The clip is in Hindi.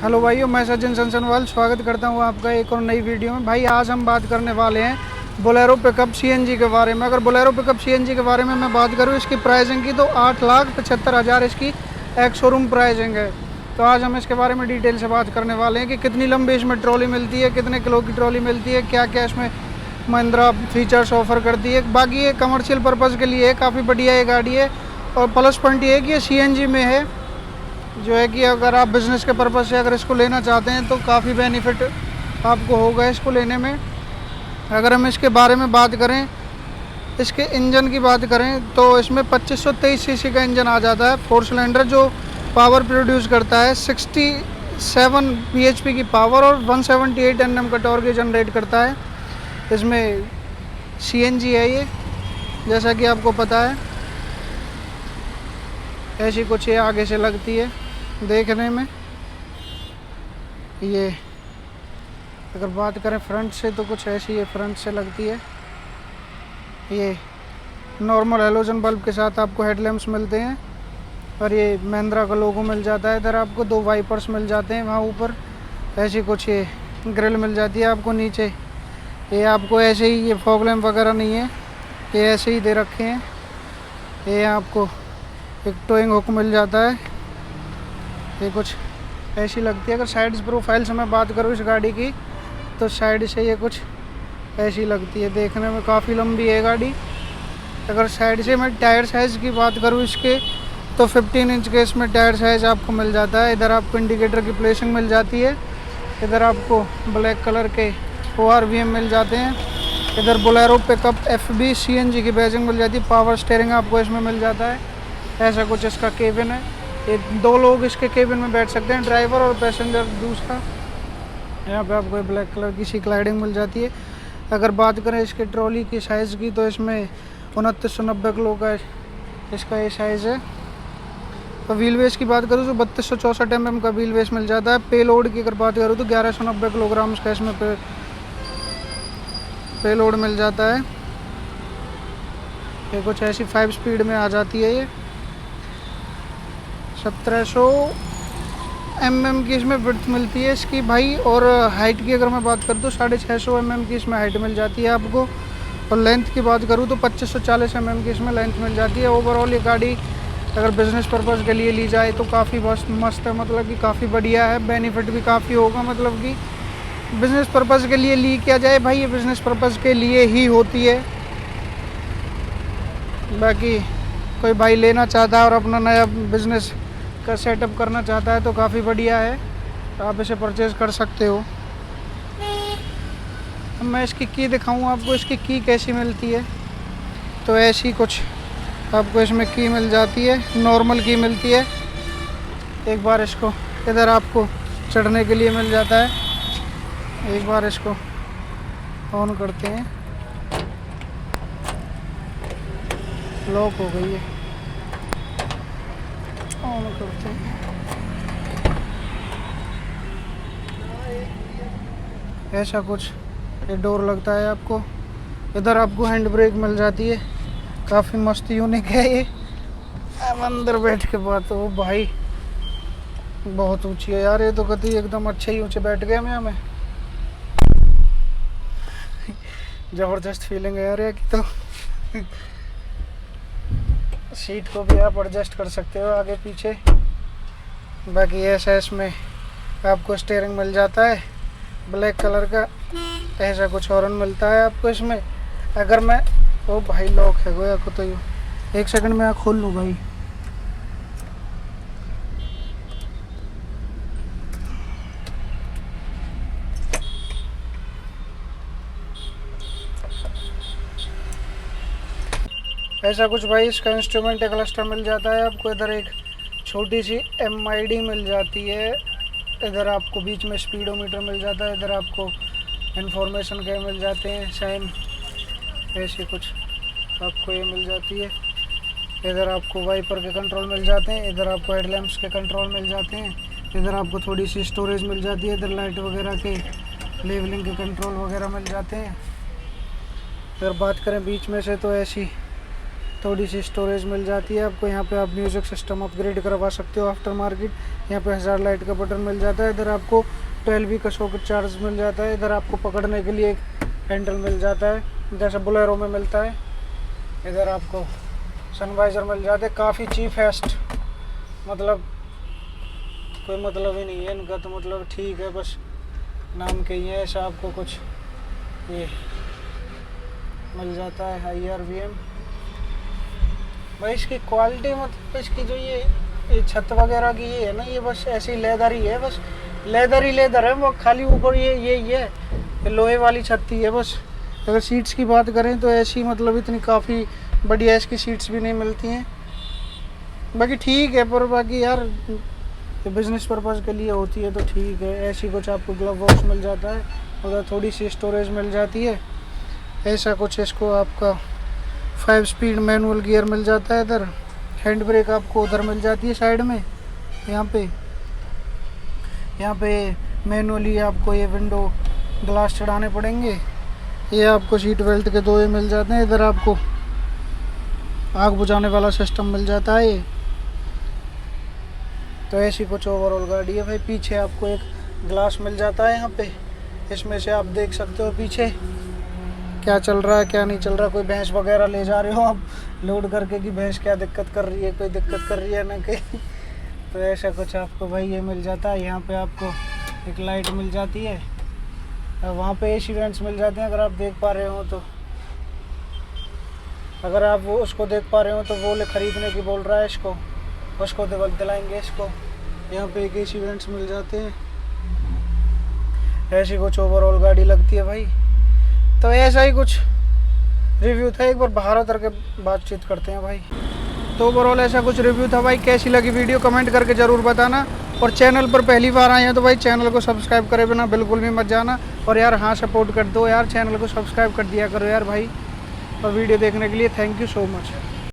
हेलो भाइयों, मैं सचिन सनसनवाल स्वागत करता हूँ आपका एक और नई वीडियो में। भाई आज हम बात करने वाले हैं बोलेरो पिकअप सीएनजी के बारे में। अगर बोलेरो पिकअप सीएनजी के बारे में मैं बात करूँ इसकी प्राइसिंग की तो 8,75,000 इसकी एक शोरूम प्राइसिंग है। तो आज हम इसके बारे में डिटेल से बात करने वाले हैं कि कितनी लंबी इसमें ट्रॉली मिलती है, कितने किलो की ट्रॉली मिलती है, क्या क्या इसमें महिंद्रा फीचर्स ऑफर करती है। बाकी ये कमर्शियल पर्पज़ के लिए काफ़ी बढ़िया ये गाड़ी है और प्लस पॉइंट ये है कि ये सीएनजी में है, जो है कि अगर आप बिज़नेस के पर्पज़ से अगर इसको लेना चाहते हैं तो काफ़ी बेनिफिट आपको होगा इसको लेने में। अगर हम इसके बारे में बात करें, इसके इंजन की बात करें तो इसमें 2523 सीसी का इंजन आ जाता है 4 सिलेंडर, जो पावर प्रोड्यूस करता है 67 bhp की पावर और 178 Nm का टॉर्क जनरेट करता है। इसमें सीएनजी है ये, जैसा कि आपको पता है। ऐसी कुछ ये आगे से लगती है देखने में। ये अगर बात करें फ्रंट से तो कुछ ऐसी ये फ्रंट से लगती है। ये नॉर्मल हेलोजन बल्ब के साथ आपको हेडलैम्प्स मिलते हैं और ये महिंद्रा का लोगो मिल जाता है। इधर आपको 2 वाइपर्स मिल जाते हैं, वहाँ ऊपर ऐसी कुछ ये ग्रिल मिल जाती है आपको नीचे। ये आपको ऐसे ही, ये फॉग लैम्प वगैरह नहीं है, ये ऐसे ही दे रखे हैं। ये आपको एक टोइंग हुक मिल जाता है, ये कुछ ऐसी लगती है। अगर साइड प्रोफाइल से मैं बात करूँ इस गाड़ी की तो साइड से ये कुछ ऐसी लगती है, देखने में काफ़ी लंबी है गाड़ी। अगर साइड से मैं टायर साइज़ की बात करूँ इसके तो 15 इंच के इसमें टायर साइज़ आपको मिल जाता है। इधर आपको इंडिकेटर की प्लेसिंग मिल जाती है, इधर आपको ब्लैक कलर के ORVM मिल जाते हैं। इधर बोलेरो पिकअप FB CNG की बैजिंग मिल जाती है। पावर स्टीयरिंग आपको इसमें मिल जाता है। ऐसा कुछ इसका केबिन है, ये 2 लोग इसके केबिन में बैठ सकते हैं, ड्राइवर और पैसेंजर दूसरा। यहाँ पे आपको ब्लैक कलर की सीट लाइटिंग मिल जाती है। अगर बात करें इसके ट्रॉली की साइज़ की तो इसमें 2990 किलो का इसका ये साइज़ है। तो व्हील बेस की बात करूँ तो 3264 mm का व्हील बेस मिल जाता है। पे लोड की अगर बात करूँ तो 1190 किलोग्राम का इसमें पे लोड मिल जाता है। ये कुछ ऐसी 5 स्पीड में आ जाती है। ये 1700 mm की इसमें विड्थ मिलती है इसकी भाई। और हाइट की अगर मैं बात करूँ तो 650 mm की इसमें हाइट मिल जाती है आपको। और लेंथ की बात करूँ तो 2540 mm की इसमें लेंथ मिल जाती है। ओवरऑल ये गाड़ी अगर बिज़नेस पर्पज़ के लिए ली जाए तो काफ़ी मस्त है, मतलब कि काफ़ी बढ़िया है, बेनिफिट भी काफ़ी होगा। मतलब कि बिज़नेस पर्पज़ के लिए ली किया जाए भाई, ये बिज़नेस पर्पज़ के लिए ही होती है। बाकी कोई भाई लेना चाहता है और अपना नया बिज़नेस का सेटअप करना चाहता है तो काफ़ी बढ़िया है, आप इसे परचेज़ कर सकते हो। अब मैं इसकी की दिखाऊँ आपको, इसकी की कैसी मिलती है। तो ऐसी कुछ आपको इसमें की मिल जाती है, नॉर्मल की मिलती है। एक बार इसको इधर आपको चढ़ने के लिए मिल जाता है। एक बार इसको ऑन करते हैं, लॉक हो गई है, ऑन करते हैं। ऐसा कुछ ये डोर लगता है आपको। इधर आपको हैंड ब्रेक मिल जाती है, काफ़ी मस्त यूनिक है ये। अब अंदर बैठ के बात हो भाई, बहुत ऊंची है यार, ये तो कभी एकदम अच्छे ही ऊंचे बैठ गया मैं हमें। ज़बरदस्त फीलिंग है यार ये की। तो सीट को भी आप एडजस्ट कर सकते हो आगे पीछे। बाकी ऐसा इसमें आपको स्टीयरिंग मिल जाता है ब्लैक कलर का। ऐसा कुछ हॉर्न मिलता है आपको इसमें। अगर मैं ओ भाई लॉक है गोया को, तो एक सेकंड में खोल लूँ भाई। ऐसा कुछ भाई इसका इंस्ट्रूमेंट क्लस्टर मिल जाता है आपको। इधर एक छोटी सी MID मिल जाती है। इधर आपको बीच में स्पीडोमीटर मिल जाता है। इधर आपको इंफॉर्मेशन के मिल जाते हैं साइन, ऐसी कुछ आपको ये मिल जाती है। इधर आपको वाइपर के कंट्रोल मिल जाते हैं। इधर आपको हेडलैम्प्स के कंट्रोल मिल जाते हैं। इधर आपको थोड़ी सी स्टोरेज मिल जाती है। इधर लाइट वगैरह के लेवलिंग के कंट्रोल वगैरह मिल जाते हैं। अगर बात करें बीच में से तो ऐसी थोड़ी सी स्टोरेज मिल जाती है आपको। यहाँ पे आप म्यूज़िक सिस्टम अपग्रेड करवा सकते हो आफ्टर मार्केट। यहाँ पे 1000 लाइट का बटन मिल जाता है। इधर आपको 12V का सॉकेट चार्ज मिल जाता है। इधर आपको पकड़ने के लिए एक हैंडल मिल जाता है जैसे बोलेरो में मिलता है। इधर आपको सनवाइज़र मिल जाते हैं, काफ़ी चीपेस्ट, मतलब कोई मतलब ही नहीं है इनका, तो मतलब ठीक है, बस नाम के ही है। ऐसा आपको कुछ ये मिल जाता है IRVM। भाई इसकी क्वालिटी मतलब इसकी जो ये छत वगैरह की ये है ना, ये बस ऐसी लेदर ही है, बस लेदर ही लेदर है वो, खाली ऊपर ये लोहे वाली छत ही है बस। अगर सीट्स की बात करें तो ऐसी मतलब इतनी काफ़ी बढ़िया इसकी सीट्स भी नहीं मिलती हैं। बाकी ठीक है, पर बाकी यार बिज़नेस पर्पज़ के लिए होती है तो ठीक है। ऐसी कुछ आपको ग्लव बॉक्स मिल जाता है, उधर थोड़ी सी स्टोरेज मिल जाती है। ऐसा कुछ इसको आपका 5 स्पीड मैनुअल गियर मिल जाता है। इधर हैंड ब्रेक आपको उधर मिल जाती है साइड में। यहाँ पे मैनुअली आपको ये विंडो ग्लास चढ़ाने पड़ेंगे। ये आपको सीट बेल्ट के 2 ये मिल जाते हैं। इधर आपको आग बुझाने वाला सिस्टम मिल जाता है ये। तो ऐसी कुछ ओवरऑल गाड़ी है भाई। पीछे आपको एक ग्लास मिल जाता है यहाँ पे, इसमें से आप देख सकते हो पीछे क्या चल रहा है क्या नहीं चल रहा। कोई भैंस वगैरह ले जा रहे हो आप लोड करके कि भैंस क्या दिक्कत कर रही है, कोई दिक्कत कर रही है ना कहीं। तो ऐसा कुछ आपको भाई ये मिल जाता है। यहाँ पे आपको एक लाइट मिल जाती है, वहाँ पे AC वेंट्स मिल जाते हैं अगर आप देख पा रहे हो तो। अगर आप वो उसको देख पा रहे हो तो वो ख़रीदने की बोल रहा है इसको, उसको दिलाएंगे इसको। यहाँ पे एक AC वेंट्स मिल जाते हैं। ऐसी कुछ ओवरऑल गाड़ी लगती है भाई। तो ऐसा ही कुछ रिव्यू था, एक बार बाहर उतर के बातचीत करते हैं भाई। तो ओवरऑल ऐसा कुछ रिव्यू था भाई। कैसी लगी वीडियो कमेंट करके ज़रूर बताना। और चैनल पर पहली बार आए हैं तो भाई चैनल को सब्सक्राइब करे बिना बिल्कुल भी मत जाना। और यार हाँ, सपोर्ट कर दो यार, चैनल को सब्सक्राइब कर दिया करो यार भाई। और वीडियो देखने के लिए थैंक यू सो मच।